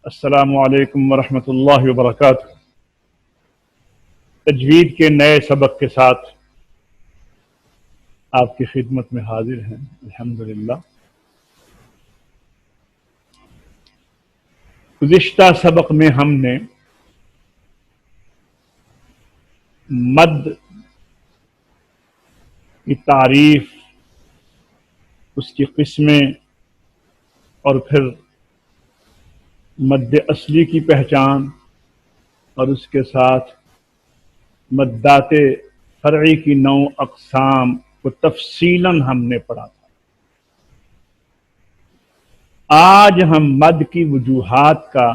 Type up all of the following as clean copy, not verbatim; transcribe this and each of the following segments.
السلام علیکم ورحمۃ اللہ وبرکاتہ۔ تجوید کے نئے سبق کے ساتھ آپ کی خدمت میں حاضر ہیں الحمدللہ۔ گزشتہ سبق میں ہم نے مد کی تعریف، اس کی قسمیں اور پھر مد اصلی کی پہچان اور اس کے ساتھ مدات فرعی کی 9 اقسام کو تفصیلاً ہم نے پڑھا تھا۔ آج ہم مد کی وجوہات کا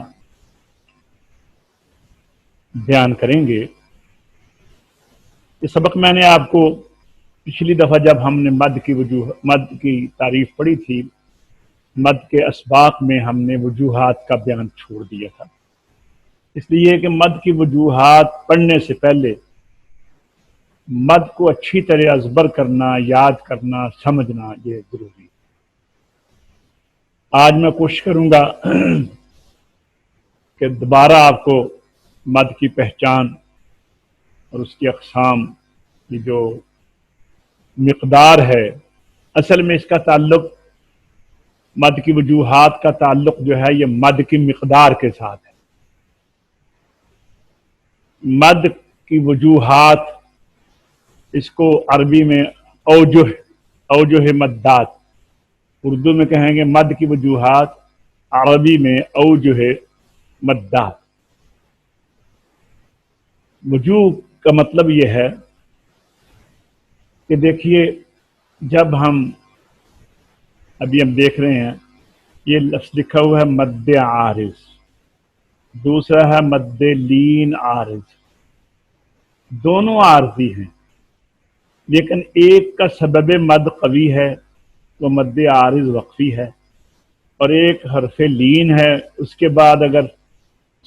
بیان کریں گے۔ یہ سبق میں نے آپ کو پچھلی دفعہ جب ہم نے مد کی تعریف پڑھی تھی، مد کے اسباق میں ہم نے وجوہات کا بیان چھوڑ دیا تھا، اس لیے کہ مد کی وجوہات پڑھنے سے پہلے مد کو اچھی طرح ازبر کرنا، یاد کرنا، سمجھنا یہ ضروری ہے۔ آج میں کوشش کروں گا کہ دوبارہ آپ کو مد کی پہچان اور اس کی اقسام کی جو مقدار ہے، اصل میں اس کا تعلق، مد کی وجوہات کا تعلق جو ہے یہ مد کی مقدار کے ساتھ ہے۔ مد کی وجوہات، اس کو عربی میں اوجہ مدات، اردو میں کہیں گے مد کی وجوہات، عربی میں اوجہ مدات۔ وجوہ کا مطلب یہ ہے کہ دیکھیے، جب ابھی ہم دیکھ رہے ہیں یہ لفظ لکھا ہوا ہے مد عارض، دوسرا ہے مد لین عارض، دونوں عارضی ہیں، لیکن ایک کا سبب مد قوی ہے، وہ مد عارض وقفی ہے، اور ایک حرف لین ہے، اس کے بعد اگر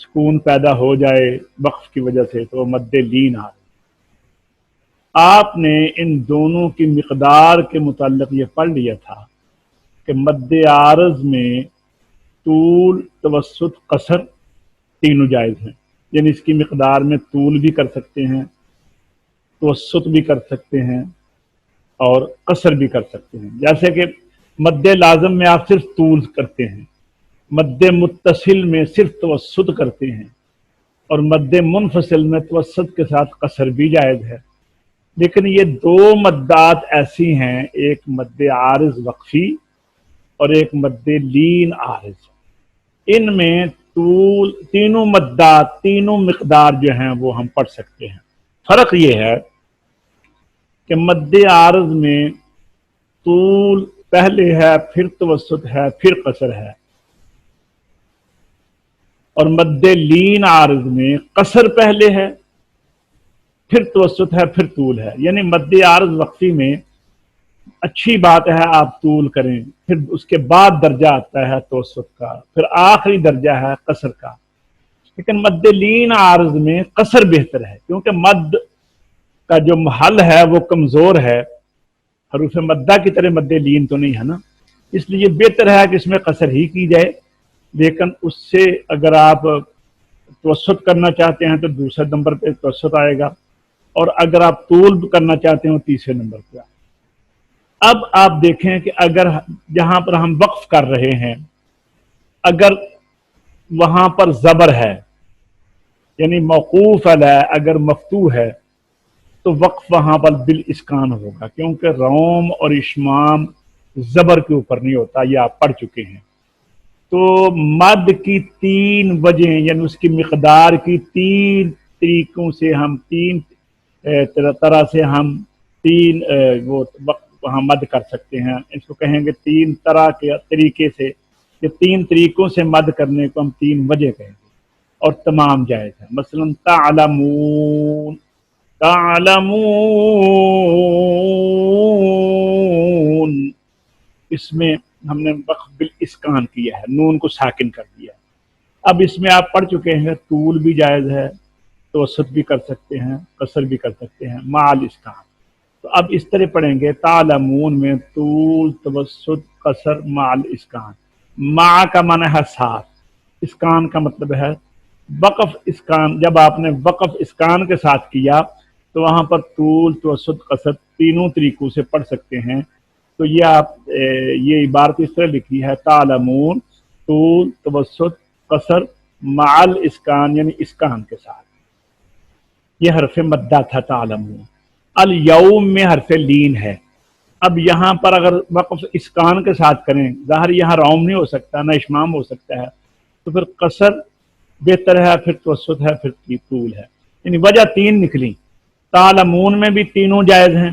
سکون پیدا ہو جائے وقف کی وجہ سے تو وہ مد لین عارض۔ آپ نے ان دونوں کی مقدار کے متعلق یہ پڑھ لیا تھا کہ مد عارض میں طول، توسط، قصر تینوں جائز ہیں، یعنی اس کی مقدار میں طول بھی کر سکتے ہیں، توسط بھی کر سکتے ہیں اور قصر بھی کر سکتے ہیں۔ جیسے کہ مد لازم میں آپ صرف طول کرتے ہیں، مد متصل میں صرف توسط کرتے ہیں، اور مد منفصل میں توسط کے ساتھ قصر بھی جائز ہے۔ لیکن یہ دو مدات ایسی ہیں، ایک مد عارض وقفی اور ایک مد لین عارض، ان میں طول، تینوں مدات، تینوں مقدار جو ہیں وہ ہم پڑھ سکتے ہیں۔ فرق یہ ہے کہ مد عارض میں طول پہلے ہے، پھر توسط ہے، پھر قصر ہے، اور مد لین عارض میں قصر پہلے ہے، پھر توسط ہے، پھر طول ہے۔ یعنی مد عارض وقفی میں اچھی بات ہے آپ طول کریں، پھر اس کے بعد درجہ آتا ہے توسط کا، پھر آخری درجہ ہے قصر کا۔ لیکن مد لین عارض میں قصر بہتر ہے، کیونکہ مد کا جو محل ہے وہ کمزور ہے، حروف مدہ کی طرح مد لین تو نہیں ہے نا، اس لیے بہتر ہے کہ اس میں قصر ہی کی جائے۔ لیکن اس سے اگر آپ توسط کرنا چاہتے ہیں تو دوسرے نمبر پہ توسط آئے گا، اور اگر آپ طول کرنا چاہتے ہیں تو تیسرے نمبر پہ آئے گا۔ اب آپ دیکھیں کہ اگر جہاں پر ہم وقف کر رہے ہیں، اگر وہاں پر زبر ہے، یعنی موقوف علیہ اگر مفتوح ہے، تو وقف وہاں پر بالاسکان ہوگا، کیونکہ روم اور اشمام زبر کے اوپر نہیں ہوتا، یہ آپ پڑھ چکے ہیں۔ تو مد کی 3 وجہ، یعنی اس کی مقدار کی 3 طریقوں سے ہم 3 طرح سے ہم 3 وہ وہاں مد کر سکتے ہیں۔ اس کو کہیں گے 3 طرح کے طریقے سے، کہ 3 طریقوں سے مد کرنے کو ہم 3 وجہ کہیں گے، اور تمام جائز ہیں۔ مثلا تعلمون، اس میں ہم نے وقف بالاسکان کیا ہے، نون کو ساکن کر دیا ہے۔ اب اس میں آپ پڑھ چکے ہیں طول بھی جائز ہے، توسط بھی کر سکتے ہیں، قصر بھی کر سکتے ہیں مع الاسکان۔ تو اب اس طرح پڑھیں گے تعلمون میں طول، توسط، قصر مع الاسکان۔ مع کا معنی ہے ساتھ، اسکان کا مطلب ہے وقف اسکان. جب آپ نے وقف اسکان کے ساتھ کیا تو وہاں پر طول توسط قصر تینوں طریقوں سے پڑھ سکتے ہیں. تو یہ آپ یہ عبارت اس طرح لکھی ہے تعلمون طول توسط قصر معل اسکان یعنی اسکان کے ساتھ. یہ حرف مدہ تھا تعلمون. الیوم میں حرف لین ہے. اب یہاں پر اگر وقف اسکان کے ساتھ کریں ظاہر یہاں روم نہیں ہو سکتا نہ اشمام ہو سکتا ہے تو پھر قصر بہتر ہے پھر توسط ہے پھر طول ہے. یعنی وجہ تین نکلی. تعلمون میں بھی تینوں جائز ہیں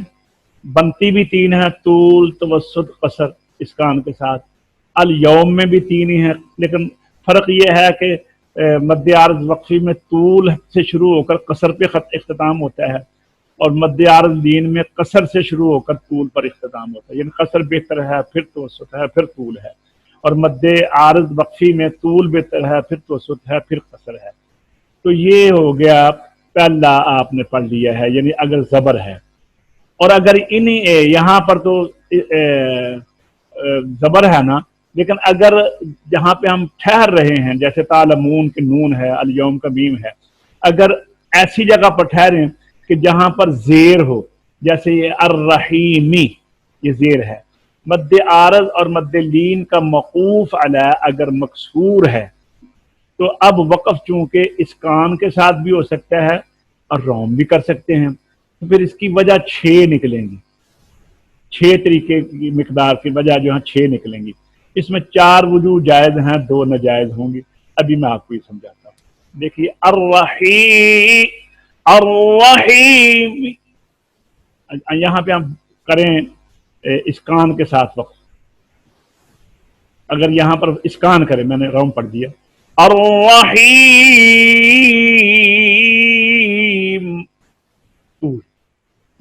بنتی بھی تین ہے طول توسط قصر اسکان کے ساتھ. الیوم میں بھی تین ہی ہیں لیکن فرق یہ ہے کہ مد عارض وقفی میں طول سے شروع ہو کر قصر پہ اختتام ہوتا ہے اور مد عارض لین میں قصر سے شروع ہو کر طول پر اختتام ہوتا ہے. یعنی قصر بہتر ہے پھر توسط ہے پھر طول ہے اور مد عارض وقفی میں طول بہتر ہے پھر توسط ہے پھر قصر ہے. تو یہ ہو گیا پہلا آپ نے پڑھ لیا ہے یعنی اگر زبر ہے. اور اگر یہاں پر تو زبر ہے نا لیکن اگر جہاں پہ ہم ٹھہر رہے ہیں جیسے تعلمون کی نون ہے الیوم کا میم ہے اگر ایسی جگہ پر ٹھہریں کہ جہاں پر زیر ہو جیسے یہ الرحیمی یہ زیر ہے. مد عارض اور مد لین کا موقوف علی اگر مکسور ہے تو اب وقف چونکہ اسکان کے ساتھ بھی ہو سکتا ہے اور روم بھی کر سکتے ہیں تو پھر اس کی وجہ 6 نکلیں گی. 6 طریقے کی مقدار کی وجہ جو ہے 6 نکلیں گی. اس میں 4 وجوہ جائز ہیں 2 ناجائز ہوں گی. ابھی میں آپ کو یہ سمجھاتا ہوں. دیکھیے الرحیم یہاں پہ ہم کریں اسکان کے ساتھ وقف. اگر یہاں پر اسکان کریں میں نے روم پڑھ دیا الرحیم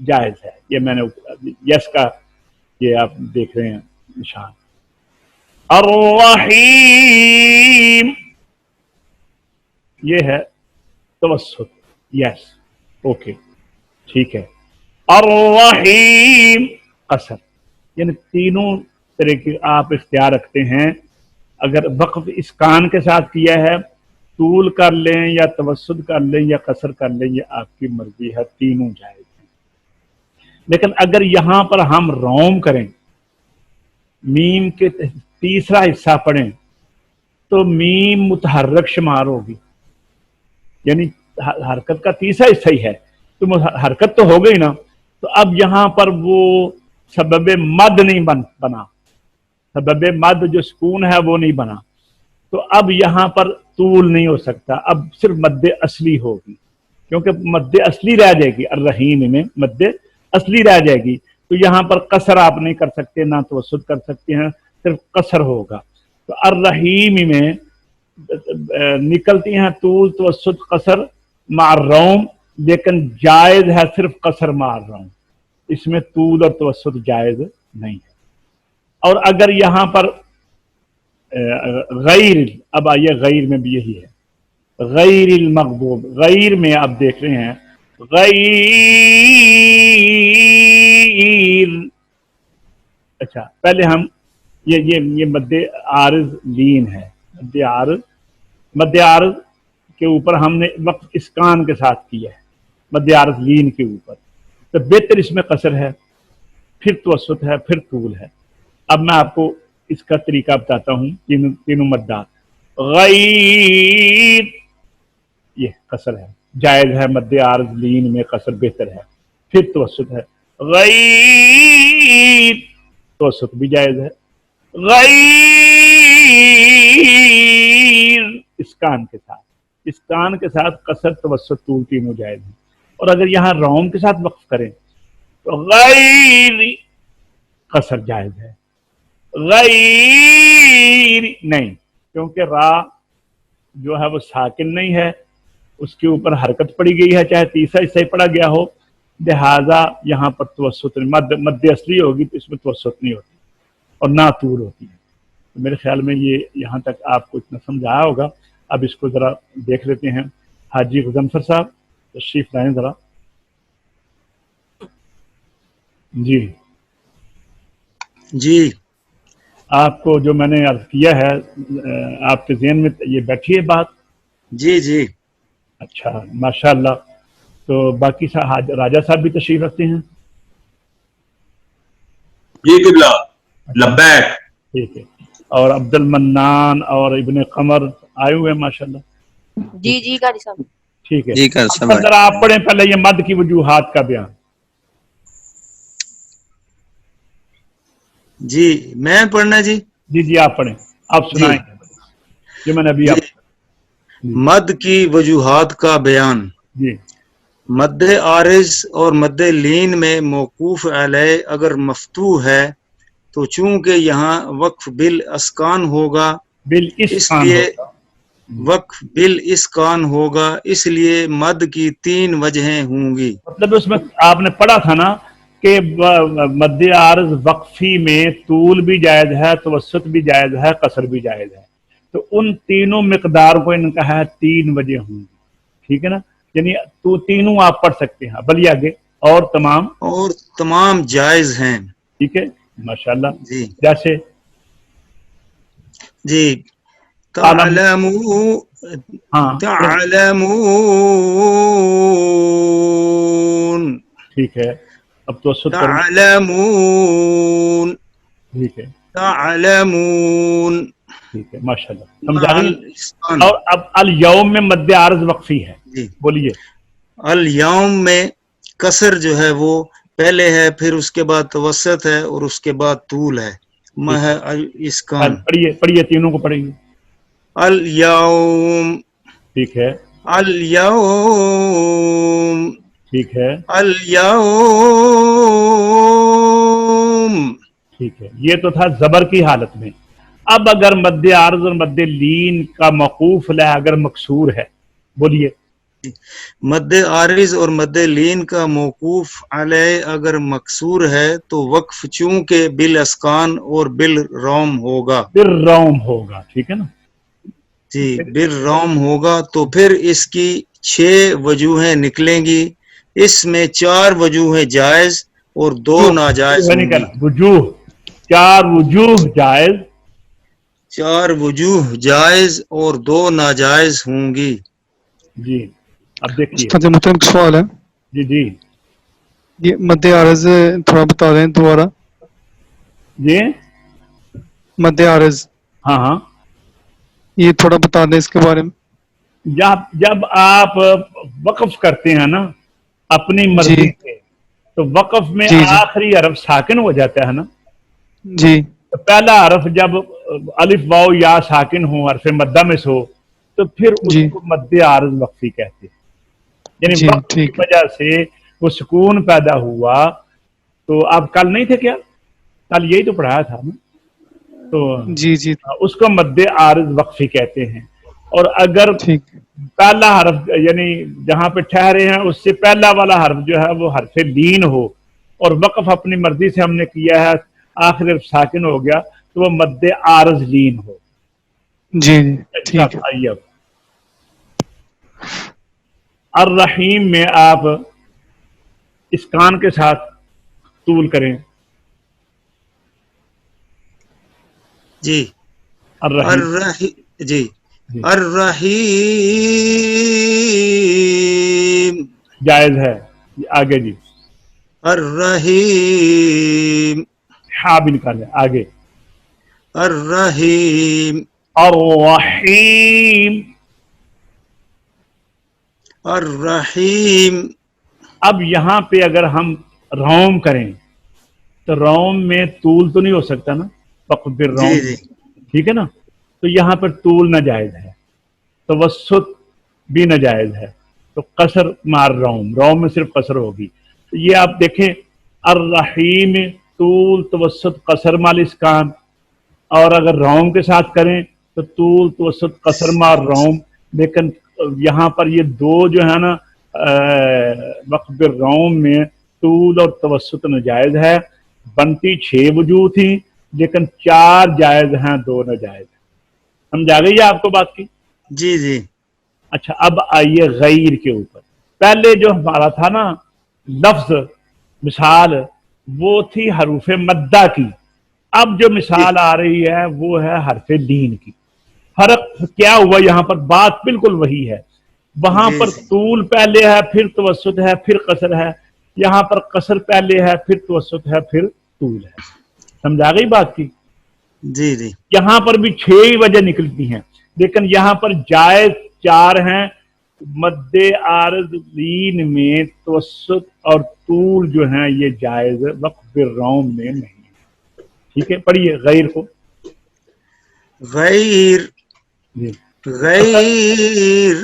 جائز ہے. یہ میں نے یس کا یہ آپ دیکھ رہے ہیں نشان. الرحیم یہ ہے توسط یس اوکے ٹھیک ہے. الرحیم قصر یعنی تینوں طرح کے آپ اختیار رکھتے ہیں. اگر وقف اسکان کے ساتھ کیا ہے طول کر لیں یا توسط کر لیں یا قصر کر لیں یہ آپ کی مرضی ہے تینوں جائز ہیں. لیکن اگر یہاں پر ہم روم کریں میم کے تیسرا حصہ پڑھیں تو میم متحرک شمار ہوگی یعنی حرکت کا تیسرا حصہ ہی ہے تو حرکت تو ہو گئی نا. تو اب یہاں پر وہ سبب مد نہیں بنا سبب مد جو سکون ہے وہ نہیں بنا. تو اب یہاں پر طول نہیں ہو سکتا اب صرف مد اصلی ہوگی کیونکہ مد اصلی رہ جائے گی. الرحیم میں مد اصلی رہ جائے گی تو یہاں پر قصر آپ نہیں کر سکتے نہ توسط کر سکتے ہیں صرف قصر ہوگا. تو الرحیم میں نکلتی ہیں طول توسط قصر مع الروم لیکن جائز ہے صرف قصر مع الروم. اس میں طول اور توسط جائز نہیں ہے. اور اگر یہاں پر غیر اب آئیے غیر میں بھی یہی ہے غیر المغضوب. غیر میں آپ دیکھ رہے ہیں غیر اچھا پہلے ہم یہ مد عارض لین ہے. مد عارض کے اوپر ہم نے وقت اسکان کے ساتھ کیا ہے مد عارض لین کے اوپر تو بہتر اس میں قصر ہے پھر توسط ہے پھر طول ہے. اب میں آپ کو اس کا طریقہ بتاتا ہوں تینوں مدات. غیر یہ قصر ہے جائز ہے مد عارض لین میں قصر بہتر ہے. پھر توسط ہے غیر توسط بھی جائز ہے. غیر اسکان کے ساتھ قصر توسط طول تینوں جائز ہیں. اور اگر یہاں روم کے ساتھ وقف کریں تو غیر قصر جائز ہے. غیر نہیں کیونکہ را جو ہے وہ ساکن نہیں ہے اس کے اوپر حرکت پڑی گئی ہے چاہے تیسرا حصہ ہی پڑا گیا ہو لہذا یہاں پر توسط مد اصلی ہوگی تو اس میں توسط نہیں ہوتی اور نہ طول ہوتی ہے. تو میرے خیال میں یہ یہاں تک آپ کو اتنا سمجھایا ہوگا. اب اس کو ذرا دیکھ لیتے ہیں. حاجی غضنفر صاحب تشریف لائیں ذرا. جی جی آپ کو جو میں نے عرض کیا ہے آپ کے ذہن میں یہ بیٹھی ہے بات؟ جی جی اچھا ماشاء اللہ. تو باقی راجہ صاحب بھی تشریف رکھتے ہیں؟ جی قبلہ اچھا لبیک. ٹھیک ہے. اور عبد المنان اور ابن قمر آئے ہوئے ہیں ماشاء اللہ. جی جی قاری صاحب. ٹھیک ہے. جی کر اب سمجھ. ذرا آپ پڑھیں پہلے یہ مد کی وجوہات کا بیان. جی میں پڑھنا جی. جی جی آپ پڑھیں، آپ جی سنائیں جو میں نے ابھی جی آپ. جی مد کی وجوہات کا بیان. جی مد عارض اور مد لین میں موقوف علیہ اگر مفتوح ہے تو چونکہ یہاں وقف بالاسکان ہوگا اس بالاسکان لیے ہوگا. وقف بالاسکان ہوگا اس لیے مد کی 3 وجہیں ہوں گی. مطلب اس میں آپ نے پڑھا تھا نا کہ مد عارض وقفی میں طول بھی جائز ہے، توسط بھی جائز ہے، قصر بھی جائز ہے. تو ان تینوں مقدار کو ان کا ہے 3 وجہ ہوں گی. ٹھیک ہے نا، یعنی تو تینوں آپ پڑھ سکتے ہیں. بلی آگے اور تمام. اور تمام جائز ہیں. ٹھیک ہے ماشاءاللہ. جی جیسے جی عالم. تعلمون ہاں ٹھیک ہے. اب توسط کریں. تعلمون ٹھیک ہے تعلمون ٹھیک ہے ماشاءاللہ سمجھا مع گئی. الاسکان. اور اب الیوم میں مد عارض وقفی ہے. جی بولیے. الیوم میں کسر جو ہے وہ پہلے ہے، پھر اس کے بعد توسط ہے اور اس کے بعد طول ہے. ٹھیک مع ہے الاسکان. پڑھیے تینوں کو پڑھیں گے. الیوم ٹھیک ہے الیوم ٹھیک ہے الیوم. ٹھیک ہے. یہ تو تھا زبر کی حالت میں. اب اگر مد عارض اور مد لین کا موقوف ہے اگر مکسور ہے. بولیے. مد عارض اور مد لین کا موقوف علیہ اگر مکسور ہے تو وقف چونکہ بالاسکان اور بالروم ہوگا. بالروم ہوگا. ٹھیک ہے نا. جی بالروم ہوگا تو پھر اس کی 6 وجوہیں نکلیں گی. اس میں 4 وجوہیں جائز اور 2 ناجائز وجوہ ہوں نہیں گی. کہنا، وجوہ. 4 وجوہ جائز. 4 وجوہ جائز اور 2 ناجائز ہوں گی. جی اب دیکھیے. استاد محترم ایک سوال ہے، جی جی یہ مد عارض تھوڑا بتا دیں دوبارہ. جی مد عارض ہاں ہاں. یہ تھوڑا بتا دیں اس کے بارے میں. جب آپ وقف کرتے ہیں نا اپنی جی مرضی سے تو وقف میں جی جی آخری حرف ساکن ہو جاتا ہے نا. جی تو پہلا حرف جب الف واو یا ساکن ہو حرف مدہ میں سو تو پھر اس جی کو مد عارض وقفی کہتے ہیں. یعنی جی وقت کی ٹھیک ہے. وجہ سے وہ سکون پیدا ہوا. تو آپ کل نہیں تھے کیا؟ کل یہی تو پڑھایا تھا نا. تو جی جی اس کو مد عارض وقفی کہتے ہیں. اور اگر ٹھیک. پہلا حرف یعنی جہاں پہ ٹھہرے ہیں اس سے پہلا والا حرف جو ہے وہ حرف لین ہو اور وقف اپنی مرضی سے ہم نے کیا ہے آخر حرف ساکن ہو گیا تو وہ مد عارض لین ہو. جی جی اچھا ٹھیک ہے. آئیے اب الرحیم میں آپ اسکان کے ساتھ طول کریں. جی الرحیم. جی جی الرحیم جائز ہے. آگے جی الرحیم ہاں بھی نکالیں. آگے الرحیم الرحیم. الرحیم. اب یہاں پہ اگر ہم روم کریں تو روم میں طول تو نہیں ہو سکتا نا وقف جی بالروم. جی ٹھیک ہے نا. تو یہاں پر طول ناجائز ہے، توسط بھی ناجائز ہے. تو قصر مار روم میں صرف قصر ہوگی. تو یہ آپ دیکھیں الرحیم طول توسط قصر مال اسکان. اور اگر روم کے ساتھ کریں تو طول توسط قصر مار روم. لیکن یہاں پر یہ دو جو ہے نا وقف بالروم میں طول اور توسط ناجائز ہے. بنتی 6 وجوہ تھی لیکن 4 جائز ہیں 2 ناجائز ہیں. سمجھا گئی ہے آپ کو بات کی؟ جی جی اچھا اب آئیے غیر کے اوپر. پہلے جو ہمارا تھا نا لفظ مثال وہ تھی حروف مدہ کی. اب جو مثال آ رہی ہے وہ ہے حرف لین کی. فرق کیا ہوا یہاں پر؟ بات بالکل وہی ہے. وہاں پر طول پہلے ہے، پھر توسط ہے، پھر قصر ہے. یہاں پر قصر پہلے ہے، پھر توسط ہے، پھر طول ہے. سمجھا گئی بات کی؟ جی جی. یہاں پر بھی 6 ہی وجہ نکلتی ہیں، لیکن یہاں پر جائز 4 ہیں. مد عارض لین میں توسط اور طول جو ہیں یہ جائز وقف بالروم میں نہیں ہے. ٹھیک ہے، پڑھیے غیر کو. غیر جی غیر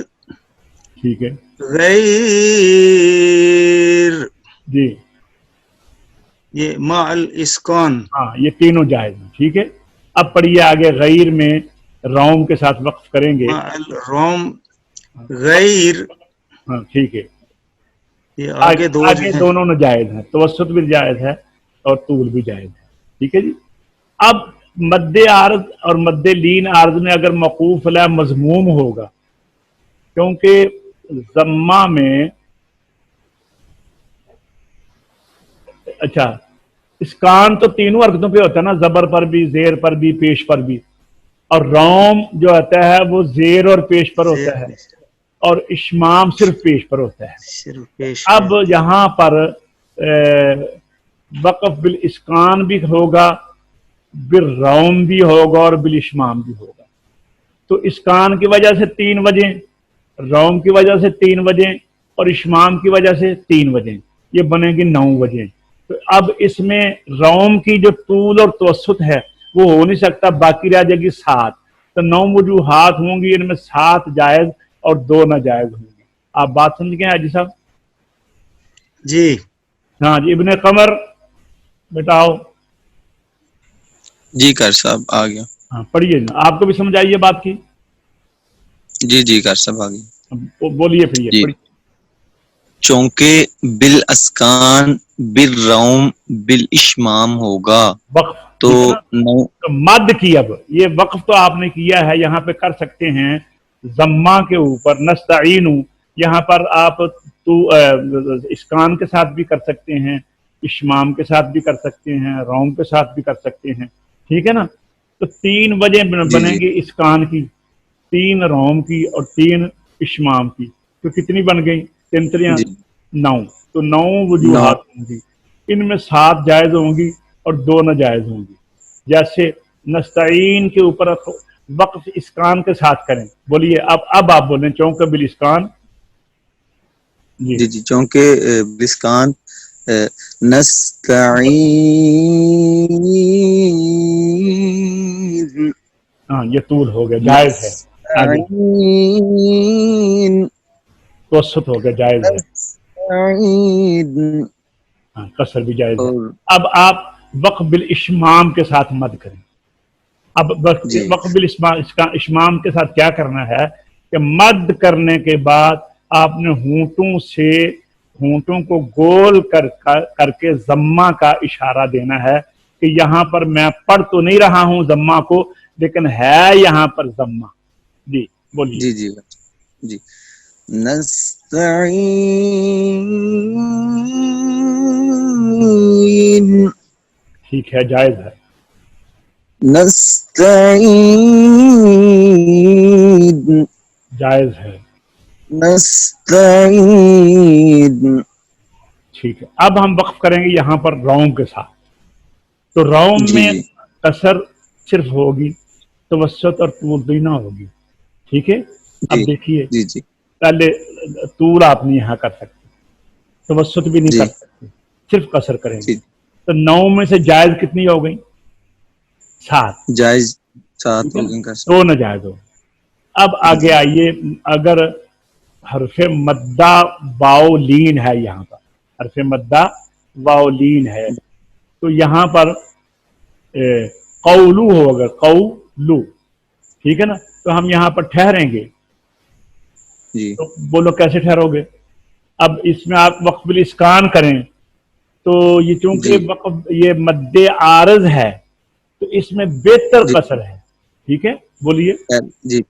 ٹھیک ہے غیر جی یہ مع الاسکان. ہاں یہ تینوں جائز ہیں. ٹھیک ہے، اب پڑھیے آگے. غیر میں روم کے ساتھ وقف کریں گے. مع الروم غیر. ہاں ٹھیک ہے. یہ آگے دو جو آگے ہیں دونوں میں جائز ہیں، توسط بھی جائز ہے اور طول بھی جائز ہے. ٹھیک ہے جی. اب مد عارض اور مد لین عارض میں اگر موقوف علیہ مضموم ہوگا، کیونکہ ضمہ میں اچھا اسکان تو تینوں حرکتوں پہ ہوتا ہے نا، زبر پر بھی، زیر پر بھی، پیش پر بھی. اور روم جو ہوتا ہے وہ زیر اور پیش پر ہوتا ہے، اور اشمام صرف پیش پر ہوتا ہے. صرف پیش اب یہاں پر وقف بالاسکان بھی ہوگا، بالروم بھی ہوگا اور بالاشمام بھی ہوگا. تو اسکان کی وجہ سے 3 وجہ، روم کی وجہ سے 3 وجہ اور اشمام کی وجہ سے 3 وجہ، یہ بنے گی 9 وجہ. تو اب اس میں روم کی جو طول اور توسط ہے وہ ہو نہیں سکتا، باقی رہ جائے گی 7. تو 9 وجوہات ہوں گی، ان میں 7 جائز اور 2 ناجائز ہوں گی. آپ بات سمجھ گئے حاجی صاحب؟ جی. ہاں جی. ابن قمر بیٹا آؤ. جی کر صاحب آ گیا. ہاں پڑھیے نا، آپ کو بھی سمجھ آئیے بات کی. جی جی کر صاحب آ گیا. بولیے پھر یہ جی. پڑھیے. چونکہ بالاسکان بالروم بالاشمام ہوگا وقف تو ٹھیک ہے نا. نو. تو مد کی، اب یہ وقف تو آپ نے کیا ہے، یہاں پہ کر سکتے ہیں ضمہ کے اوپر نستعین. یہاں پر آپ تو اسکان کے ساتھ بھی کر سکتے ہیں، اشمام کے ساتھ بھی کر سکتے ہیں، روم کے ساتھ بھی کر سکتے ہیں. ٹھیک ہے نا. تو 3 وجہ جی بنیں جی گی اسکان کی، 3 روم کی اور 3 اشمام کی. تو کتنی بن گئی؟ 3 3 جی 9. تو 9 نو. وجوہات ہوں گی، ان میں 7 جائز ہوں گی اور 2 ناجائز ہوں گی. جیسے نستعین کے اوپر وقف اسکان کے ساتھ کریں. بولیے اب آپ بولیں. چونکہ بالاسکان. جی جی چونکہ بالاسکان نستعین. ہاں یہ طول ہو گیا، جائز ہے. آگے نستعین. توسط ہو گیا، جائز ہے. نستعین. ہاں قصر بھی جائز ہے. اور اب آپ وقف بالاشمام کے ساتھ مد کریں. اب جی وقف بالاشمام کے ساتھ کیا کرنا ہے کہ مد کرنے کے بعد آپ نے ہونٹوں کو گول کر کے ضمہ کا اشارہ دینا ہے کہ یہاں پر میں پڑھ تو نہیں رہا ہوں ضمہ کو، لیکن ہے یہاں پر ضمہ. جی بولیے. جی جی جی. نستعین. ٹھیک ہے، جائز ہے. نستعین. جائز ہے. نستعین. ٹھیک ہے. اب ہم وقف کریں گے یہاں پر روم کے ساتھ. تو روم جی میں جی قصر صرف ہوگی، توسط اور طول نہ ہوگی. ٹھیک ہے. اب جی دیکھیے، جی جی پہلے طول آپ نہیں یہاں کر سکتے، توسط بھی نہیں جی کر سکتے، صرف قصر کریں گے. جی. تو 9 میں سے جائز کتنی ہو گئی؟ 7. جائز 7 ٹھیک ہے ہو نا. گئے کر 2 سکتے. ناجائز ہو. اب جی آگے جی آئیے. اگر حرف مدہ واؤلین ہے، یہاں پر حرف مدہ واؤلین ہے تو یہاں پر قولو ہوگا، قولو. ٹھیک ہے نا. تو ہم یہاں پر ٹھہریں گے. جی تو بولو کیسے ٹھہرو گے؟ اب اس میں آپ وقف بالاسکان کریں تو یہ چونکہ جی وقف یہ مد عارض ہے تو اس میں بہتر جی قصر ہے. ٹھیک ہے. بولیے جی.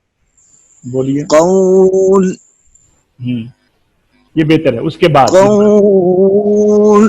بولیے. قول. یہ بہتر ہے. اس کے بعد قول.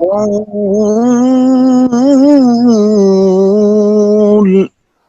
قول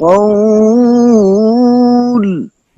قول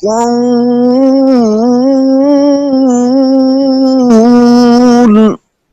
قول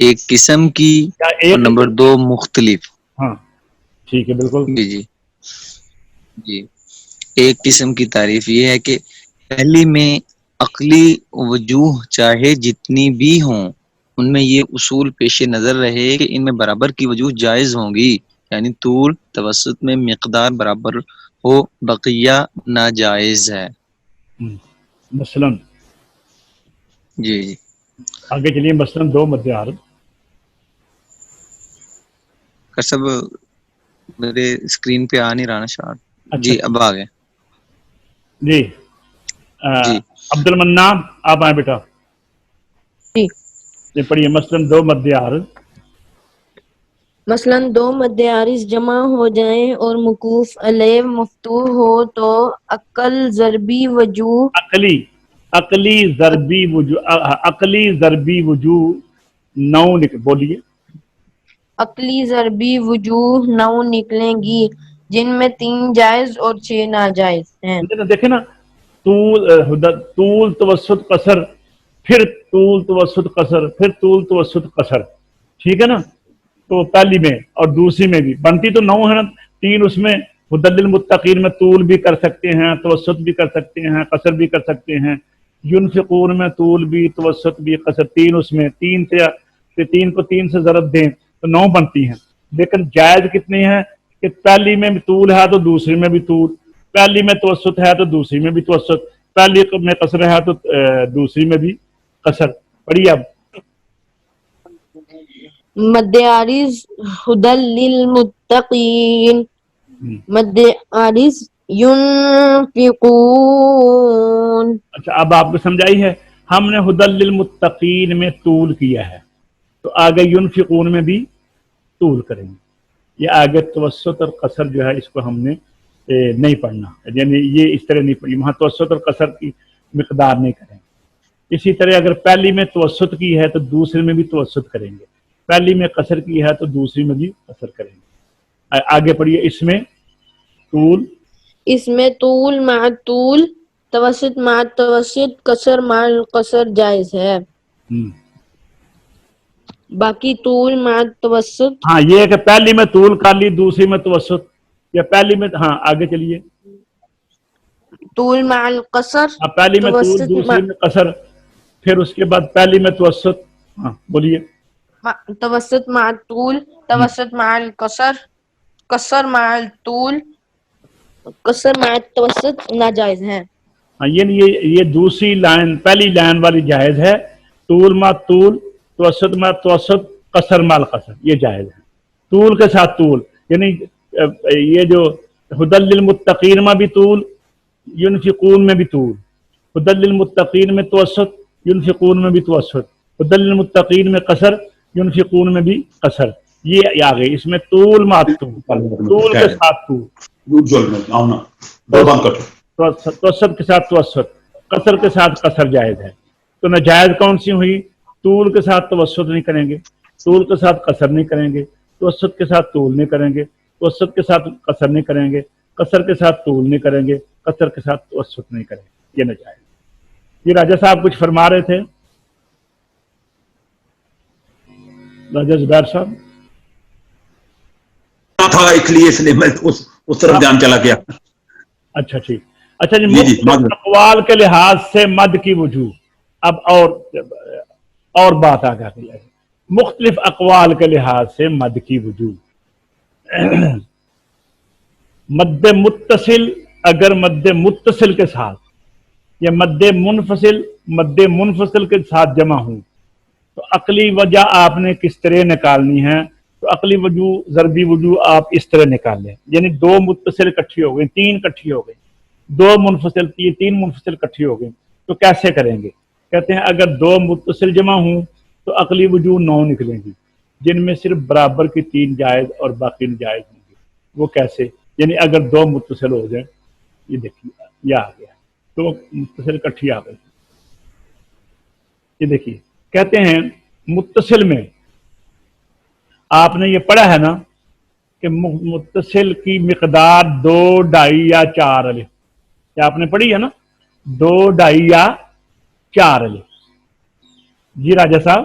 ایک قسم کی یا اور ایک نمبر دو مختلف. ہاں ٹھیک ہے بالکل. جی جی جی. ایک قسم کی تعریف یہ ہے کہ پہلی میں عقلی وجوہ چاہے جتنی بھی ہوں ان میں یہ اصول پیش نظر رہے کہ ان میں برابر کی وجوہ جائز ہوں گی، یعنی طول توسط میں مقدار برابر ہو، بقیہ ناجائز ہے. مثلا جی جی. آگے چلیے. مثلا دو مد عارض. سب میرے اسکرین پہ آ نہیں رہا نا شارٹ. اچھا جی اب آ گئے. جی جی عبد المنان آپ آئیں بیٹا. جی. یہ پڑھیے. مثلا دو مد عارض. مثلاً دو مد عارض جمع ہو جائیں اور موقوف علیہ مفتوح ہو تو عقل ضربی وجوہ عقلی ضربی وجوہ عقلی ضربی وجوہ نو بولیے. عقلی ضربی وجوہ 9 نکلیں گی جن میں 3 جائز اور 6 ناجائز ہیں. دیکھیں نا. طول توسط قصر، پھر طول توسط قصر، پھر طول توسط قصر. ٹھیک ہے نا. تو پہلی میں اور دوسری میں بھی بنتی تو 9 ہے نا. 3 اس میں ہدی للمتقین میں طول بھی کر سکتے ہیں، توسط بھی کر سکتے ہیں، قصر بھی کر سکتے ہیں. ينفقون میں طول بھی، توسط بھی، قصر. 3 اس میں 3 سے 3 کو 3 سے ضرب دیں تو 9 بنتی ہیں. لیکن جائز کتنی ہے کہ پہلی میں بھی طول ہے تو دوسری میں بھی طول، پہلی میں توسط ہے تو دوسری میں بھی توسط، پہلی میں قصر ہے تو دوسری میں بھی قصر. پڑھیے اب. مد عارض ہدی للمتقین. مد عارض ينفقون. اچھا اب آپ کو سمجھائی ہے. ہم نے ہدی للمتقین میں طول کیا ہے تو آگے ينفقون میں بھی طول کریں گے. یہ آگے توسط اور قصر جو ہے اس کو ہم نے نہیں پڑھنا، یعنی یہ اس طرح نہیں پڑھی. وہاں توسط اور قصر کی مقدار نہیں کریں گے. اسی طرح اگر پہلی میں توسط کی ہے تو دوسرے میں بھی توسط کریں گے، پہلی میں قصر کی ہے تو دوسری میں بھی قصر کریں گے. آگے پڑھیے. اس میں طول، اس میں طول مع طول، توسط مع توسط، قصر مع قصر جائز ہے. باقی طول مع توسط. ہاں یہ ہے کہ پہلی میں طول کر لی دوسری میں توسط، یا پہلی میں ہاں آگے چلیے. طول مع القصر، پہلی میں طول توسط مع دوسری میں قصر، پھر اس کے بعد پہلی میں توسط. ہاں بولیے. توسط مع الطول، توسط مع القصر، قصر مع الطول، قصر مع التوسط ناجائز ہیں. ہاں یہ دوسری لائن پہلی لائن والی جائز ہے. طول ما طول، توسط ما توسط، قصر ما القصر یہ جائز ہے. طول کے ساتھ طول، یعنی یہ جو ہدی للمتقین میں بھی طول، ينفقون میں بھی طول، ہدی للمتقین میں توسط، ينفقون میں بھی توسط، ہدی للمتقین میں قصر، ينفقون میں بھی قصر. یہ آ گئی. اس میں طول ما طول کے ساتھ طول، توسط کے ساتھ توسط، قصر کے ساتھ قصر جائز ہے. تو ناجائز کون سی ہوئی؟ طول کے ساتھ توسط نہیں کریں گے، طول کے ساتھ قصر نہیں کریں گے، توسط کے ساتھ طول نہیں کریں گے، توسط کے ساتھ قصر نہیں کریں گے، قصر کے ساتھ طول نہیں کریں گے، قصر کے ساتھ توسط نہیں کریں گے. یہ ناجائز. یہ راجہ صاحب کچھ فرما رہے تھے. راجہ زبیر صاحب تھا اس لیے میں اس طرف دھیان چلا گیا. اچھا ٹھیک. اچھا جی. جی مختلف اقوال کے لحاظ سے مد کی وجوہ. اب اور بات آ گئی ہے. مختلف اقوال کے لحاظ سے مد کی وجوہ. مد متصل اگر مد متصل کے ساتھ یا مد منفصل کے ساتھ جمع ہوں تو عقلی وجہ آپ نے کس طرح نکالنی ہے؟ تو عقلی وجوہ ضربی وجوہ آپ اس طرح نکال لیں. یعنی 2 متصل کٹھی ہو گئی، 3 کٹھی ہو گئی، 2 منفصل، 3 منفصل کٹھی ہو گئی. تو کیسے کریں گے؟ کہتے ہیں اگر 2 متصل جمع ہوں تو عقلی وجوہ 9 نکلیں گی جن میں صرف برابر کی 3 جائز اور باقی ناجائز ہوں گے. وہ کیسے؟ یعنی اگر 2 متصل ہو جائیں، یہ دیکھیے یہ آ گیا، 2 متصل کٹھی آ گئی. یہ دیکھیے کہتے ہیں متصل میں آپ نے یہ پڑھا ہے نا کہ متصل کی مقدار 2، 2.5 یا 4 الف. یہ آپ نے پڑھی ہے نا 2، 2.5 یا 4 الف. جی راجہ صاحب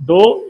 2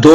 2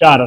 4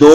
2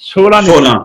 16 16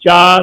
4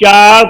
4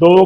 2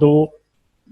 2,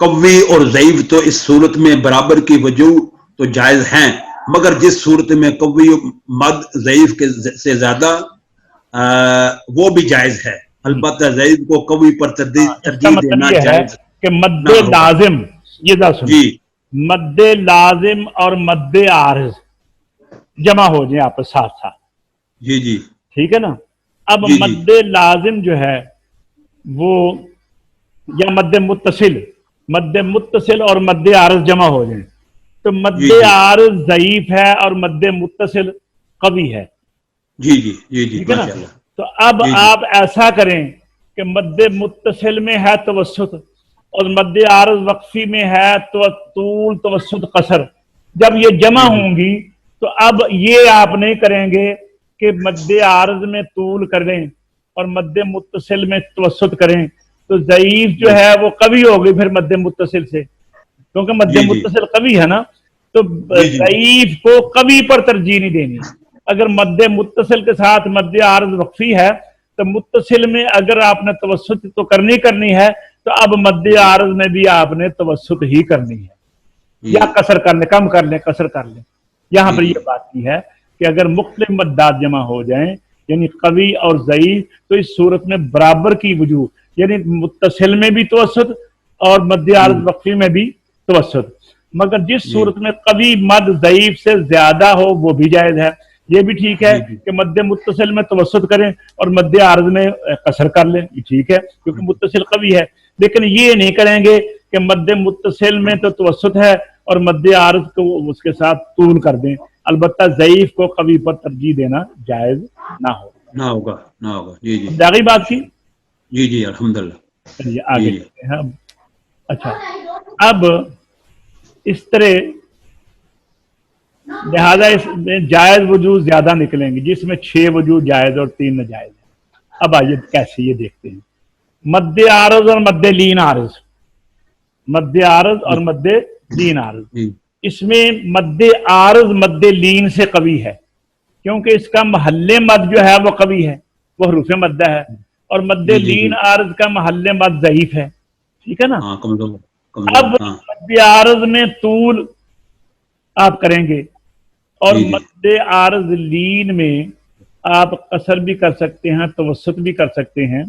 قوی اور ضعیف تو اس صورت میں برابر کی وجوہ تو جائز ہیں، مگر جس صورت میں قوی مد ضعیف کے سے زیادہ وہ بھی جائز ہے، البتہ ضعیف کو قوی پر اس کا ترجیح مطلب دینا یہ ہے جائز کہ مد نہ ہوگا۔ لازم، یہ ذرا سنیں، جی مد لازم اور مد عارض جمع ہو جائیں آپس ساتھ ساتھ، جی جی ٹھیک ہے نا؟ اب جی جی مد لازم جو ہے وہ یا مد متصل اور مد عارض جمع ہو جائیں تو مد جی جی عارض ضعیف ہے اور مد متصل قوی ہے، جی جی جی جی ٹھیک ہے نا؟ ماشاء اللہ۔ تو اب جی جی آپ ایسا کریں کہ مد متصل میں ہے توسط اور مد عارض وقفی میں ہے تو طول توسط قصر، جب یہ جمع جی جی ہوں گی تو اب یہ آپ نہیں کریں گے کہ مد عارض میں طول کریں اور مد متصل میں توسط کریں، تو ضعیف جو جی ہے وہ قوی ہوگی پھر مد متصل سے، کیونکہ مد جی جی متصل قوی ہے نا، تو جی جی ضعیف کو قوی پر ترجیح نہیں دینی۔ اگر مد متصل کے ساتھ مد عارض وقفی ہے تو متصل میں اگر آپ نے توسط تو کرنی ہے تو اب مد عارض میں بھی آپ نے توسط ہی کرنی ہے، جی یا قصر کر لیں، کم کر لیں، قصر کر لیں۔ یہاں جی پر جی یہ بات کی ہے کہ اگر مختلف مدات جمع ہو جائیں یعنی قوی اور ضعیف تو اس صورت میں برابر کی وجوہ، یعنی متصل میں بھی توسط اور مد عارض وقفی میں بھی توسط، مگر جس جی صورت میں قوی مد ضعیف سے زیادہ ہو وہ بھی جائز ہے۔ یہ بھی ٹھیک ہے جی جی کہ مد متصل میں توسط کریں اور مد عارض میں قصر کر لیں، یہ ٹھیک ہے کیونکہ متصل قوی ہے، لیکن یہ نہیں کریں گے کہ مد متصل میں تو توسط ہے اور مد عارض کو اس کے ساتھ طول کر دیں، البتہ ضعیف کو قوی پر ترجیح دینا جائز نہ ہو۔ نہ ہوگا نہ ہوگا۔ جی جی سمجھ آ گئی بات کی؟ جی جی الحمدللہ۔ چلیے جی آگے جی چلتے ہیں اب۔ اچھا اب اس طرح لہذا اس میں جائز وجوہ زیادہ نکلیں گے، جس میں 6 وجوہ جائز اور 3 ناجائز ہیں۔ اب آئیے کیسے یہ دیکھتے ہیں۔ مد عارض اور مد لین عارض، مد عارض اور مد لین عارض، جی اس میں مد عارض مد لین سے قوی ہے کیونکہ اس کا محل مد جو ہے وہ قوی ہے، وہ حروف مدہ ہے، اور مد جی جی لین جی عارض کا محل مد ضعیف ہے، ٹھیک ہے نا؟ ہاں کمزور کمزور اب ہاں مد عارض میں طول آپ کریں گے اور جی جی مد عارض لین میں آپ قصر بھی کر سکتے ہیں، توسط بھی کر سکتے ہیں،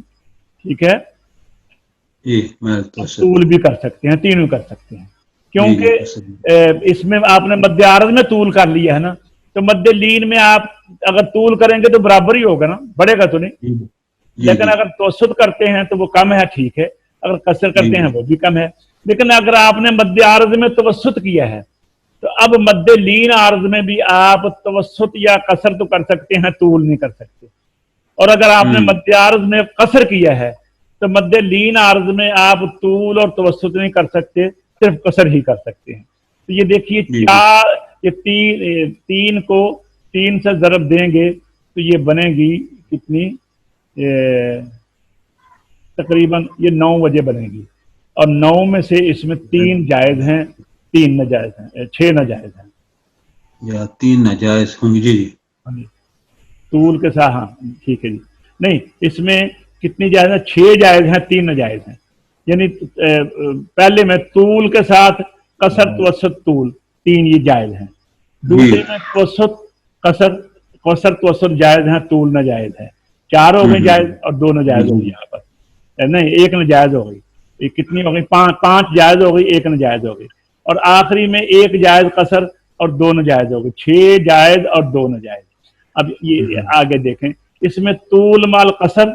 ٹھیک ہے، جی میں اور توسط طول بھی کر سکتے ہیں، تینوں کر سکتے ہیں، جی جی کیونکہ اس میں آپ نے مد عارض میں طول کر لیا ہے نا، تو مد لین میں آپ اگر طول کریں گے تو برابر ہی ہوگا نا، بڑھے گا تو نہیں، جی جی لیکن اگر توسط کرتے ہیں تو وہ کم ہے، ٹھیک ہے، اگر قصر جی کرتے ہیں جی وہ بھی کم ہے، لیکن اگر آپ نے مد عارض میں توسط کیا ہے تو اب مد لین عارض میں بھی آپ توسط یا قصر تو کر سکتے ہیں، طول نہیں کر سکتے، اور اگر آپ نے مد عارض میں قصر کیا ہے تو مد لین عارض میں آپ طول اور توسط نہیں کر سکتے، صرف قصر ہی کر سکتے ہیں۔ تو یہ دیکھیے جی جی چار، یہ تین کو 3 سے ضرب دیں گے تو یہ بنے گی کتنی، تقریباً یہ 9 وجہ بنے گی، اور 9 میں سے اس میں 3 جائز ہیں، 3 ناجائز ہیں، 6 ناجائز ہیں، یا 3 ناجائز ہوں گی۔ جی جی طول کے ساتھ، ہاں ٹھیک ہے جی، نہیں اس میں کتنی جائز ہیں، 6 جائز ہیں، 3 ناجائز ہیں، یعنی پہلے میں طول کے ساتھ قصر توسط طول 3 یہ جائز ہیں، جی دوسرے میں توسط قصر توسط جائز ہیں، طول ناجائز ہے، 4 ہو گئے جائز اور 2 ناجائز ہو گئی یہاں پر، نہیں 1 ناجائز ہو گئی، یہ کتنی ہو گئی، 5 جائز ہو گئی، 1 ناجائز ہو گئی، اور آخری میں 1 جائز قصر اور 2 ناجائز ہو گئی، 6 جائز اور 2 ناجائز۔ اب یہ آگے دیکھیں، اس میں طول مال قصر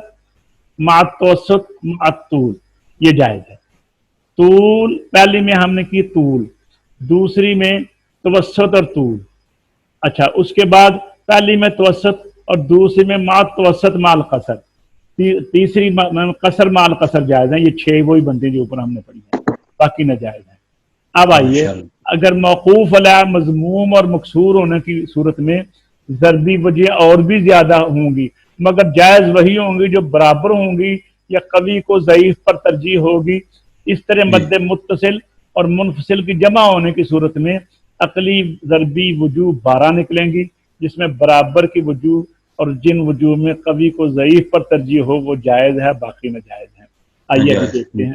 مع توسط مع طول یہ جائز ہے، طول پہلی میں ہم نے کی طول، دوسری میں توسط اور طول، اچھا اس کے بعد پہلی میں توسط اور دوسری میں مع توسط مال قصر، تیسری قصر مال قصر جائز ہیں، یہ 6 وہی بنتے ہیں جو اوپر ہم نے پڑھی ہیں، باقی ناجائز ہیں۔ اب آئیے، ماشاء اللہ۔ اگر موقوف علی مضموم اور مکسور ہونے کی صورت میں ضربی وجہ اور بھی زیادہ ہوں گی، مگر جائز وہی ہوں گی جو برابر ہوں گی یا قوی کو ضعیف پر ترجیح ہوگی۔ اس طرح جی مد متصل اور منفصل کی جمع ہونے کی صورت میں عقلی ضربی وجوہ 12 نکلیں گی، جس میں برابر کی وجوہ اور جن وجوہ میں قوی کو ضعیف پر ترجیح ہو وہ جائز ہے، باقی ناجائز ہیں۔ آئیے ابھی ناجائز دیکھتے ہیں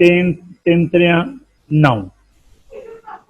3 3 9,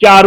4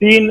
3,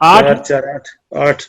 8। 8।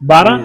12।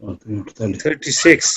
36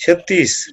36।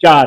4,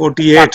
48।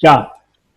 4।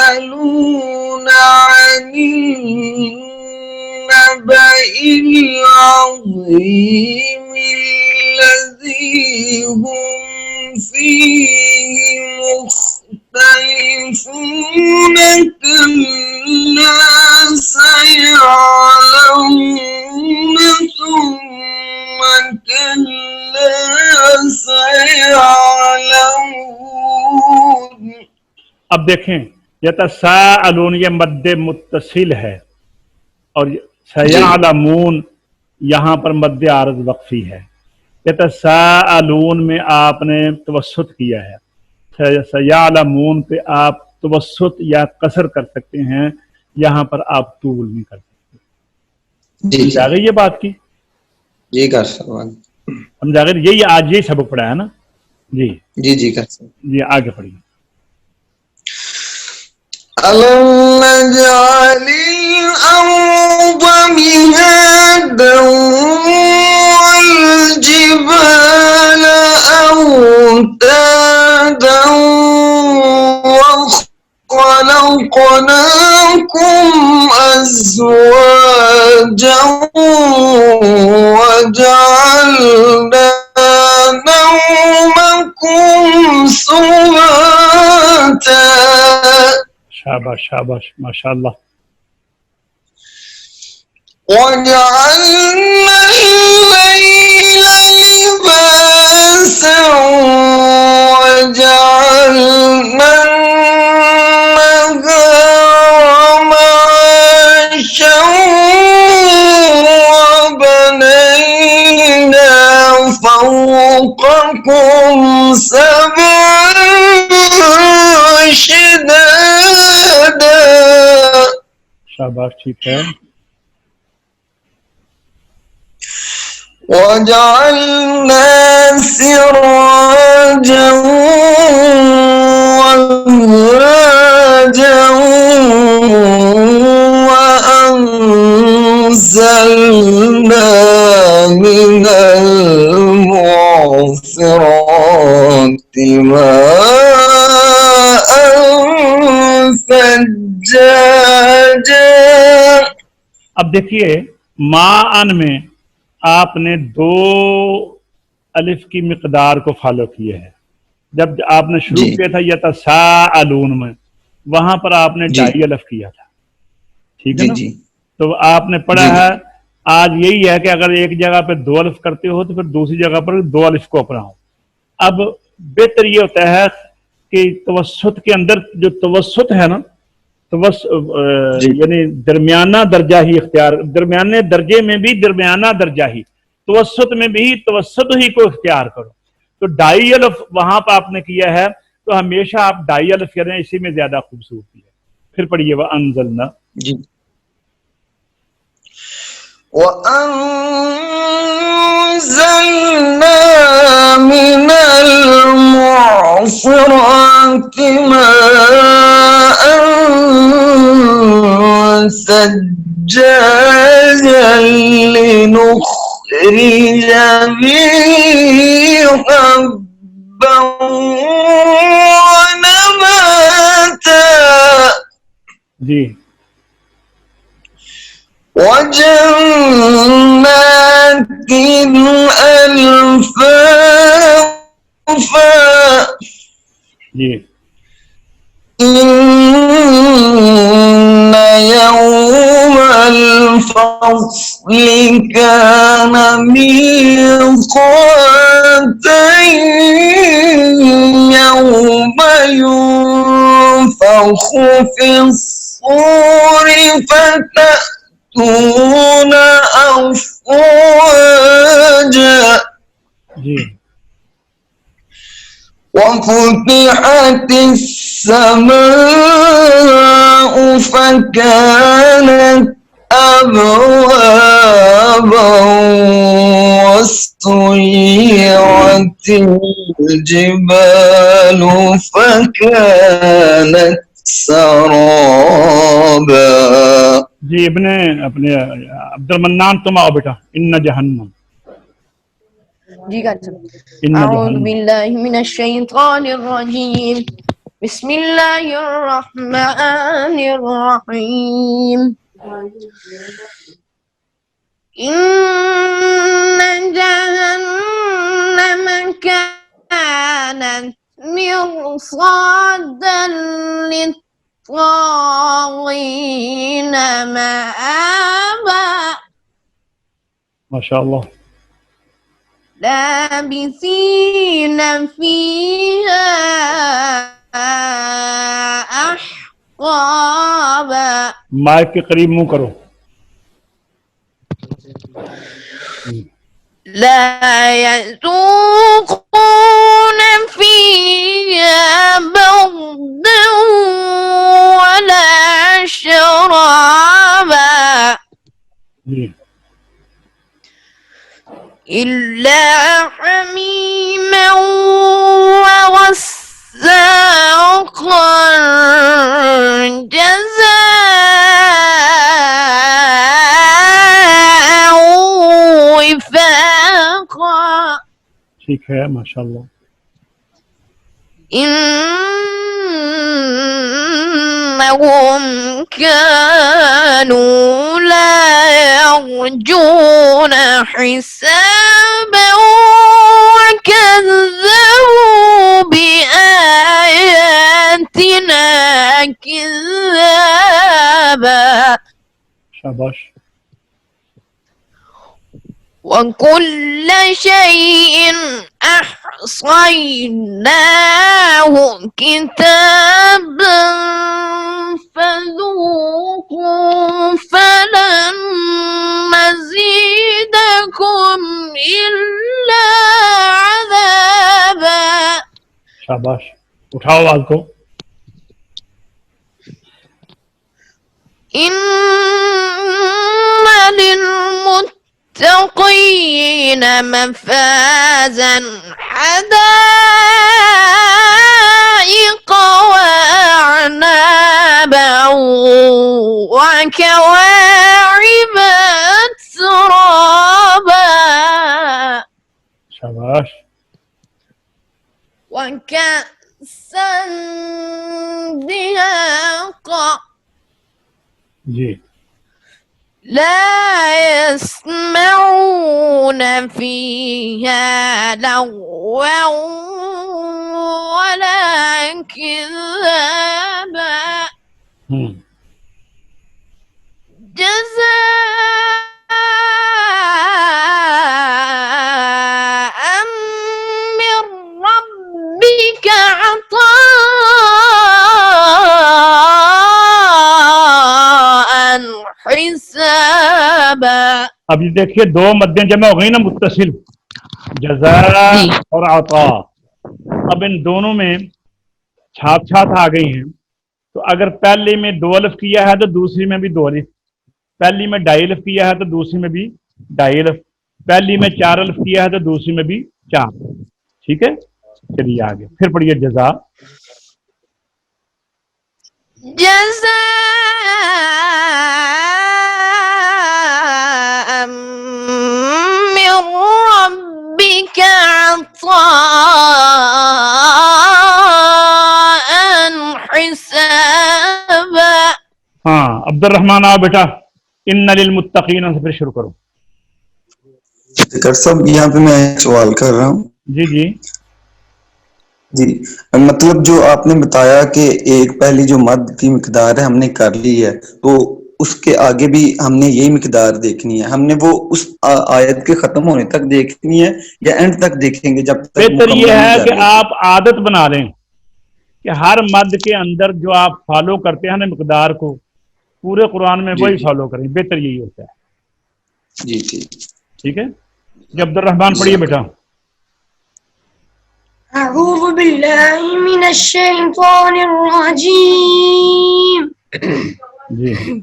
يتساءلون عن النبأ العظيم الذي هم فيه مختلفون كلا سيعلمون ثم كلا سيعلمون. اب دیکھیں یتساءلون یہ مد متصل ہے اور سیعلمون یہاں پر مد عارض وقفی ہے. یتساءلون میں آپ نے توسط کیا ہے، سیعلمون پہ آپ توسط یا قصر کر سکتے ہیں، یہاں پر آپ طول نہیں کر سکتے. سمجھا گئی یہ بات کی؟ جی کر سکتے. سمجھا گئی؟ یہی آج یہی سبق پڑھا ہے نا جی جی کر سکتے. جی آگے پڑھیے. أَلَمْ نَجْعَلِ الْأَرْضَ مِهَادًا وَالْجِبَالَ أَوْتَادًا وَخَلَقْنَاكُمْ أَزْوَاجًا وَجَعَلْنَا نَوْمَكُمْ سُبَاتًا. شاباش شاباش ماشاء اللہ. وَجَعَلْنَا اللَّيْلَ لِبَاسًا وَجَعَلْنَا النَّهَارَ مَعَاشًا وَبَنَيْنَا فَوْقَكُمْ سَبْعًا شِدَادًا. شاباش ٹھیک ہے. وَجَعَلْنَا سِرَاجًا وَهَّاجًا وَأَنزَلْنَا مِنَ الْمُعْصِرَاتِ مَاءً ثَجَّاجًا. اب دیکھیے ماءن میں آپ نے 2 الف کی مقدار کو فالو کیا ہے. جب آپ نے شروع کیا تھا یتساءلون میں، وہاں پر آپ نے 2.5 الف کیا تھا، ٹھیک ہے نا؟ تو آپ نے پڑھا ہے آج یہی ہے کہ اگر ایک جگہ پہ 2 الف کرتے ہو تو پھر دوسری جگہ پر 2 الف کو اپناؤ. اب بہتر یہ ہوتا ہے کہ توسط کے اندر جو توسط ہے نا، یعنی درمیانہ درجہ ہی اختیار، درمیانے درجے میں بھی درمیانہ درجہ ہی، توسط میں بھی توسط ہی کو اختیار کرو. تو 2.5 الف وہاں پہ آپ نے کیا ہے تو ہمیشہ آپ 2.5 الف کریں، اسی میں زیادہ خوبصورتی ہے. پھر پڑھیے وَأَنزَلْنَا. جی. وَأَنزَلْنَا مِنَ الْمُعْصِرَاتِ مَاءً ثَجَّاجًا لِنُخْرِجَ بِهِ حَبًّا وَنَبَاتًا. جی. وَجَنَّاتٍ أَلْفَافًا. جی. إِنَّ يَوْمَ الْفَصْلِ كَانَ مِيقَاتًا. يَوْمَ يُنفَخُ فِي الصُّورِ فتأتون أفواجا. جی. وفتحت السماء فكانت أبوابا وسيرت الجبال فكانت سرابا. جی اپنے عبد المنان تم آؤ بیٹا. ان جہنم جی گا ان اعوذ جہنم باللہ من الشیطان الرجیم بسم اللہ الرحمن الرحیم ان جہنم كانت مرصادا للطاغين مآبا ماشاء اللہ لابثين فيها أحقابا مائک کے قریب منہ کرو لا يذوقون فيها بردا ولا شرابا جی إلا حميما وغساقا جزاء وفاقا ٹھیک ہے ماشاء اللہ إنهم كانوا لا يرجون حسابا وكذبوا بآياتنا كذابا شاباش وكل شيء أحصيناه كتابا فذوقوا فلن نزيدكم إلا عذابا شاباش اٹھاؤ آواز کو إن للمتقين مفازا حدائق وأعنابا وكواعب ترابا شاباش وكأسا دهاقا جی لا يسمعون فيها لغوا ولا كذابا جزاء من ربك عطاء حسابا اب یہ دیکھیے دو مدیں جمع ہو گئی نا متصل جزاء اور عطا اب ان دونوں میں چھات چھات آ گئی ہیں تو اگر پہلی میں دو الف کیا ہے تو دوسری میں بھی دو الف پہلی میں ڈائی الف کیا ہے تو دوسری میں بھی ڈائی الف پہلی میں چار الف کیا ہے تو دوسری میں بھی چار ٹھیک ہے چلیے آگے پھر پڑھیے جزا جزاء من ربك عطاء حسابا ہاں عبد الرحمن آ بیٹا ان للمتقین سے پھر شروع کرو ڈاکٹر صاحب یہاں پہ میں ایک سوال کر رہا ہوں جی جی جی مطلب جو آپ نے بتایا کہ ایک پہلی جو مد کی مقدار ہے ہم نے کر لی ہے تو اس کے آگے بھی ہم نے یہی مقدار دیکھنی ہے ہم نے وہ اس آیت کے ختم ہونے تک دیکھنی ہے یا اینڈ تک دیکھیں گے جب تک بہتر مکمل یہ ہے نہیں کہ کر لیتے؟ آپ عادت بنا لیں کہ ہر مد کے اندر جو آپ فالو کرتے ہیں نا مقدار کو پورے قرآن میں جی وہی جی فالو کریں بہتر یہی ہوتا ہے جی ٹھیک ٹھیک ہے جی عبد الرحمن پڑھیے بیٹا أعوذ بالله من الشيطان الرجيم جی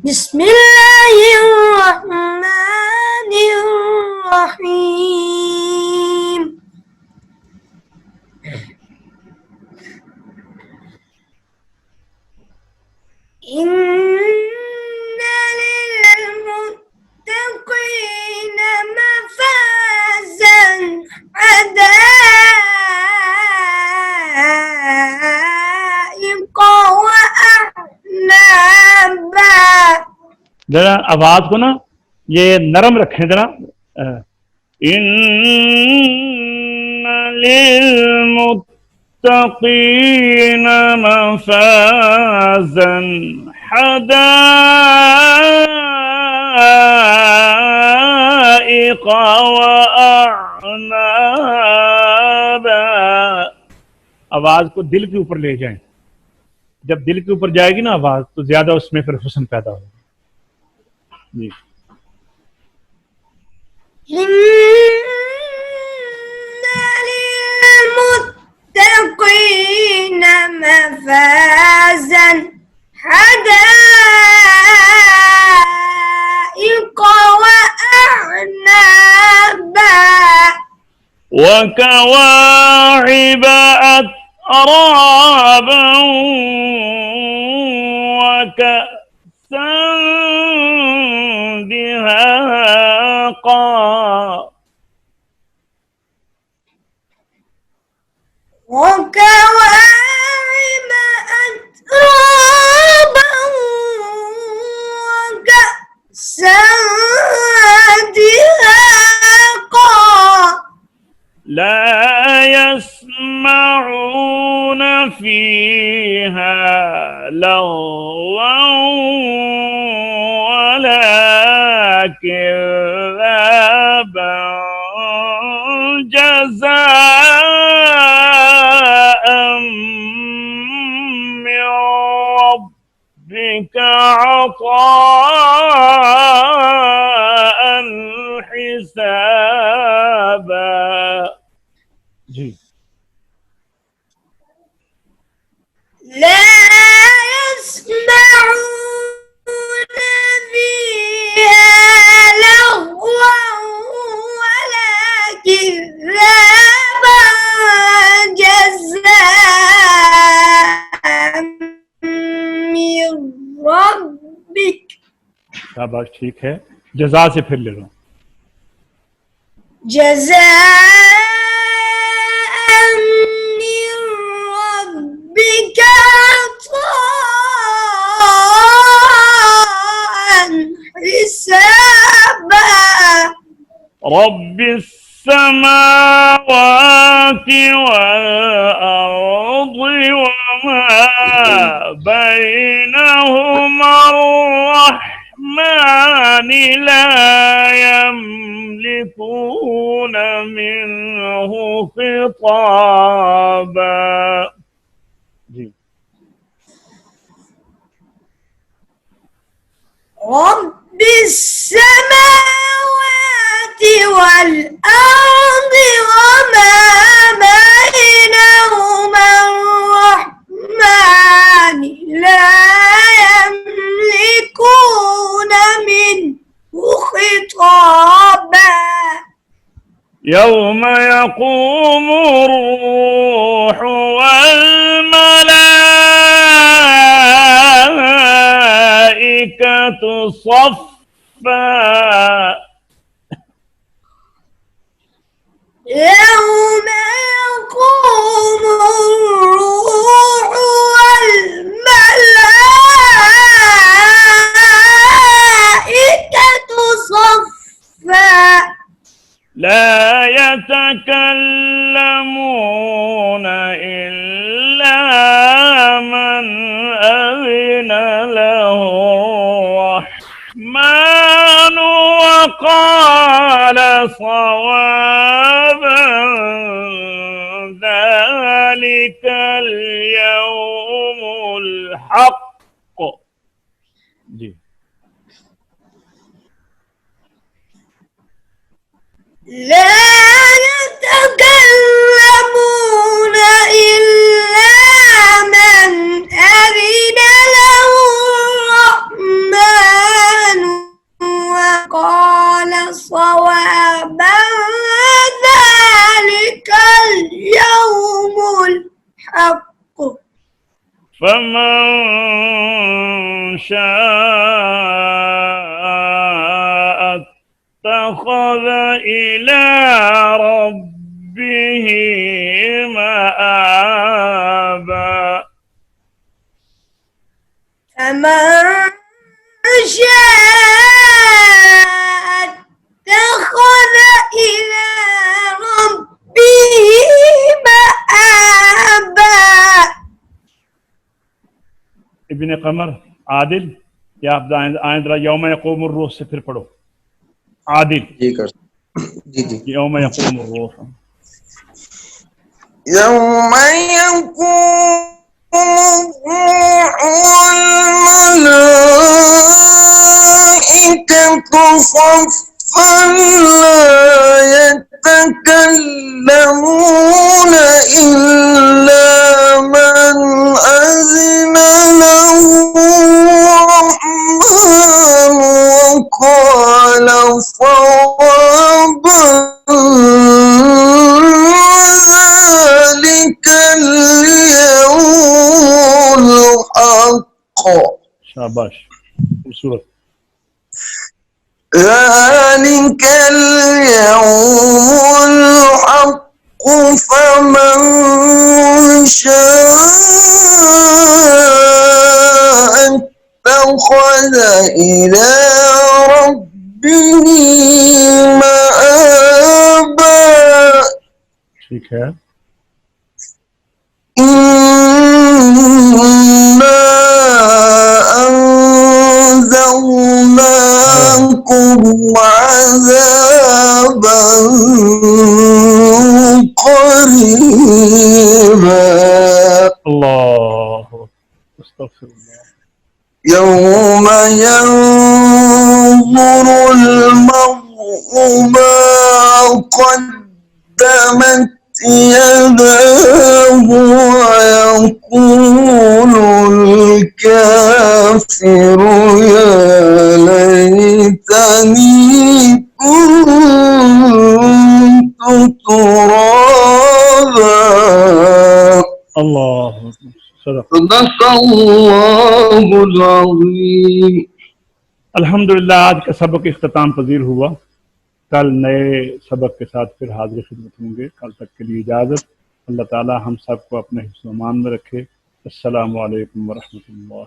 بسم الله الرحمن الرحيم إن للمتقين مفازا ذرا آواز کو نا یہ نرم رکھیں ذرا. ان للمتقین مفازا حدائق وأعنابا. آواز کو دل کے اوپر لے جائیں. جب دل کے اوپر جائے گی نا آواز تو زیادہ اس میں پھر حسن پیدا ہوگا. جی إن للمتقين مفازا حدائق وأعنابا وكواعب أترابا وكأسا دهاقا. وكواعب أترابا وكأسا دهاقا لا يسمعون فيها لغوا ولا كذابا جزاء من ربك عطاء حسابا. جی لا يسمعون فيها لغوا ولا كذابا جزاء من ربك. شاباش ٹھیک ہے. جزا سے پھر لے لو. جزاء من ربك عطاء حسابا. رب السماوات والأرض وما بينهما الرحمن لا يملكون منه خطابا. جی رب السماوات والأرض وما بينهما الرحمن لا يملكون منه خطابا. يوم يقوم الروح والملائكة صفا. يوم يقوم الروح والملائكة صفا. لا يتكلمون إلا من أذن له الرحمن وقال صوابا. ذلك اليوم الحق. جی لا يتكلمون إلا من أذن له الرحمن وقال صوابا. ذلك اليوم الحق. فمن شاء اتخذ إلى ربه مآبا. فمن شاء ابن قمر عادل یا آپ آئیں ذرا یوم یقوم الروح سے پھر پڑھو عادل جی کر جی جی یوم یقوم الروح يوم يقوم والملائكة صفا لا يتكلمون إلا من أذن له الرحمن وقال صوابا ذلك اليوم الحق شاباش خوبصورت ذلك اليوم الحق فمن شاء اتخذ إلى ربه مآبا ٹھیک ہے إنا أنذرناكم عذابا قريبا اللہ استغفر اللہ يوم ينظر المرء ما قدمت يداه ويقول الكافر يا ليتني كنت ترابا اللہ صدق صدق الله العظيم الحمدللہ آج کا سبق اختتام پذیر ہوا کل نئے سبق کے ساتھ پھر حاضر خدمت ہوں گے کل تک کے لیے اجازت اللہ تعالی ہم سب کو اپنے حفظ و امان میں رکھے السلام علیکم ورحمۃ اللہ